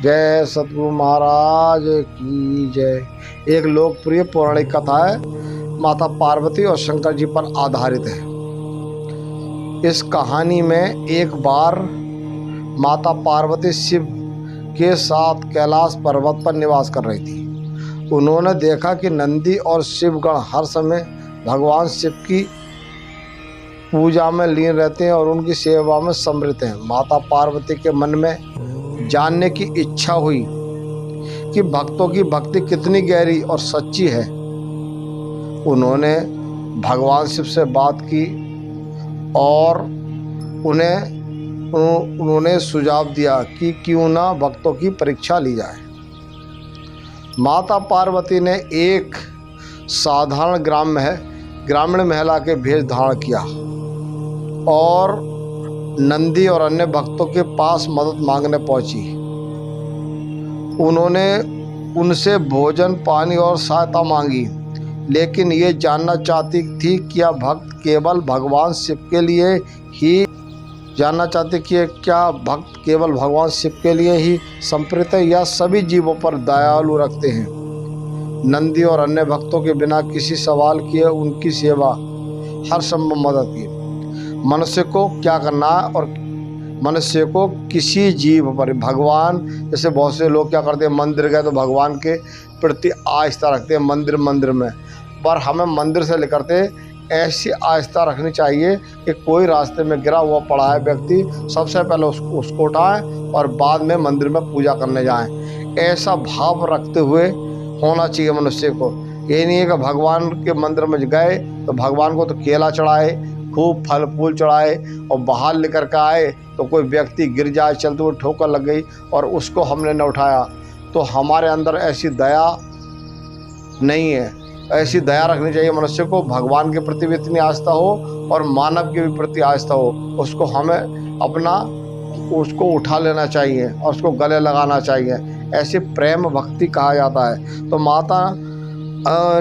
जय सतगुरु महाराज की जय। एक लोकप्रिय पौराणिक कथा है, माता पार्वती और शंकर जी पर आधारित है। इस कहानी में एक बार माता पार्वती शिव के साथ कैलाश पर्वत पर निवास कर रही थी। उन्होंने देखा कि नंदी और शिवगण हर समय भगवान शिव की पूजा में लीन रहते हैं और उनकी सेवा में समृत हैं। माता पार्वती के मन में जानने की इच्छा हुई कि भक्तों की भक्ति कितनी गहरी और सच्ची है। उन्होंने भगवान शिव से बात की और उन्होंने सुझाव दिया कि क्यों ना भक्तों की परीक्षा ली जाए। माता पार्वती ने एक साधारण ग्रामीण महिला के भेष धारण किया और नंदी और अन्य भक्तों के पास मदद मांगने पहुंची। उन्होंने उनसे भोजन, पानी और सहायता मांगी, लेकिन ये जानना चाहती थी कि क्या भक्त केवल भगवान शिव के लिए समर्पित है या सभी जीवों पर दयालु रखते हैं। नंदी और अन्य भक्तों के बिना किसी सवाल किए उनकी सेवा हर संभव मदद की। मनुष्य को क्या करना है और मनुष्य को किसी जीव पर भगवान, जैसे बहुत से लोग क्या करते हैं, मंदिर गए तो भगवान के प्रति आस्था रखते हैं मंदिर में, पर हमें मंदिर से लेकर के ऐसी आस्था रखनी चाहिए कि कोई रास्ते में गिरा हुआ पड़ा है व्यक्ति, सबसे पहले उसको उठाएं और बाद में मंदिर में पूजा करने जाएं। ऐसा भाव रखते हुए होना चाहिए मनुष्य को। ये नहीं है कि भगवान के मंदिर में गए तो भगवान को तो केला चढ़ाए, खूब फल फूल चढ़ाए और बाहर लेकर के आए तो कोई व्यक्ति गिर जाए, चलते हुए ठोकर लग गई और उसको हमने न उठाया, तो हमारे अंदर ऐसी दया नहीं है। ऐसी दया रखनी चाहिए मनुष्य को। भगवान के प्रति भी इतनी आस्था हो और मानव के भी प्रति आस्था हो, उसको हमें उसको उठा लेना चाहिए और उसको गले लगाना चाहिए। ऐसे प्रेम भक्ति कहा जाता है। तो माता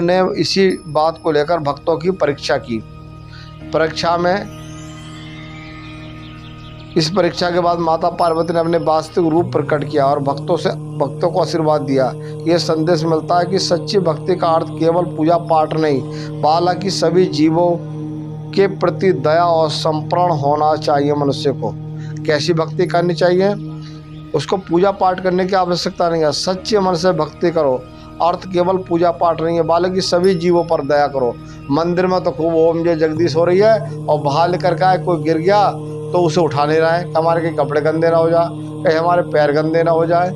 ने इसी बात को लेकर भक्तों की परीक्षा की। इस परीक्षा के बाद माता पार्वती ने अपने वास्तविक रूप प्रकट किया और भक्तों को आशीर्वाद दिया। यह संदेश मिलता है कि सच्ची भक्ति का अर्थ केवल पूजा पाठ नहीं, बल्कि सभी जीवों के प्रति दया और समर्पण होना चाहिए। मनुष्य को कैसी भक्ति करनी चाहिए? उसको पूजा पाठ करने की आवश्यकता नहीं है। सच्चे मन से भक्ति करो। अर्थ केवल पूजा पाठ नहीं है, बल्कि सभी जीवों पर दया करो। मंदिर में तो खूब ओम जय जगदीश हो रही है और बाहर लेकर के कोई गिर गया तो उसे उठा नहीं रहा है, हमारे के कपड़े गंदे ना हो जाए, कहीं हमारे पैर गंदे ना हो जाए।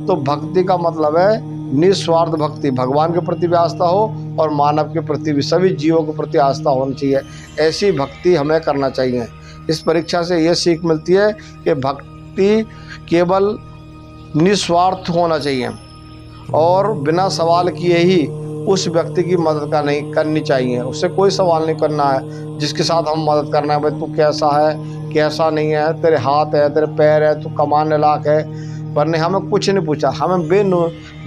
तो भक्ति का मतलब है निस्वार्थ भक्ति, भगवान के प्रति भी आस्था हो और मानव के प्रति भी, सभी जीवों के प्रति आस्था होनी चाहिए। ऐसी भक्ति हमें करना चाहिए। इस परीक्षा से ये सीख मिलती है कि भक्ति केवल निस्वार्थ होना चाहिए और बिना सवाल किए ही उस व्यक्ति की मदद करनी चाहिए। उससे कोई सवाल नहीं करना है जिसके साथ हम मदद करना है, भाई तू कैसा है, कैसा नहीं है, तेरे हाथ है, तेरे पैर है, तू कमाने लायक है, पर नहीं, हमें कुछ नहीं पूछा। हमें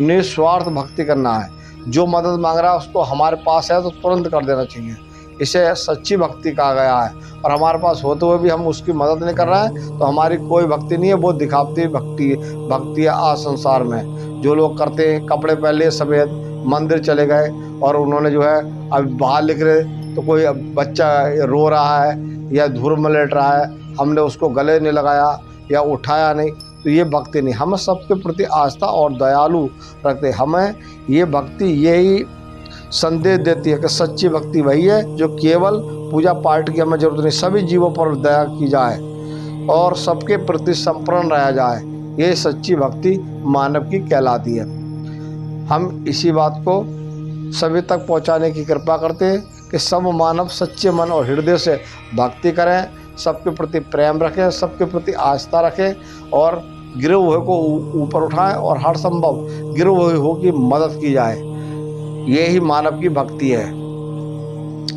निस्वार्थ भक्ति करना है। जो मदद मांग रहा है उसको हमारे पास है तो तुरंत कर देना चाहिए। इसे सच्ची भक्ति कहा गया है। और हमारे पास होते हुए भी हम उसकी मदद नहीं कर रहे हैं तो हमारी कोई भक्ति नहीं है, वो दिखावटी भक्ति है। आज संसार में जो लोग करते हैं, कपड़े पहन लिए सफ़ेद, मंदिर चले गए और उन्होंने जो है अब बाहर निकले तो कोई बच्चा रो रहा है या धूल में लेट रहा है, हमने उसको गले नहीं लगाया या उठाया नहीं, तो ये भक्ति नहीं। हमें सबके प्रति आस्था और दयालु रखते। हमें ये भक्ति यही संदेश देती है कि सच्ची भक्ति वही है जो केवल पूजा पाठ की हमें जरूरत नहीं, सभी जीवों पर दया की जाए और सबके प्रति समर्पण रहा जाए। ये सच्ची भक्ति मानव की कहलाती है। हम इसी बात को सभी तक पहुंचाने की कृपा करते हैं कि सब मानव सच्चे मन और हृदय से भक्ति करें, सबके प्रति प्रेम रखें, सबके प्रति आस्था रखें और गिरे हुए को ऊपर उठाएं और हर संभव गिरे हुए की मदद की जाए। यही मानव की भक्ति है।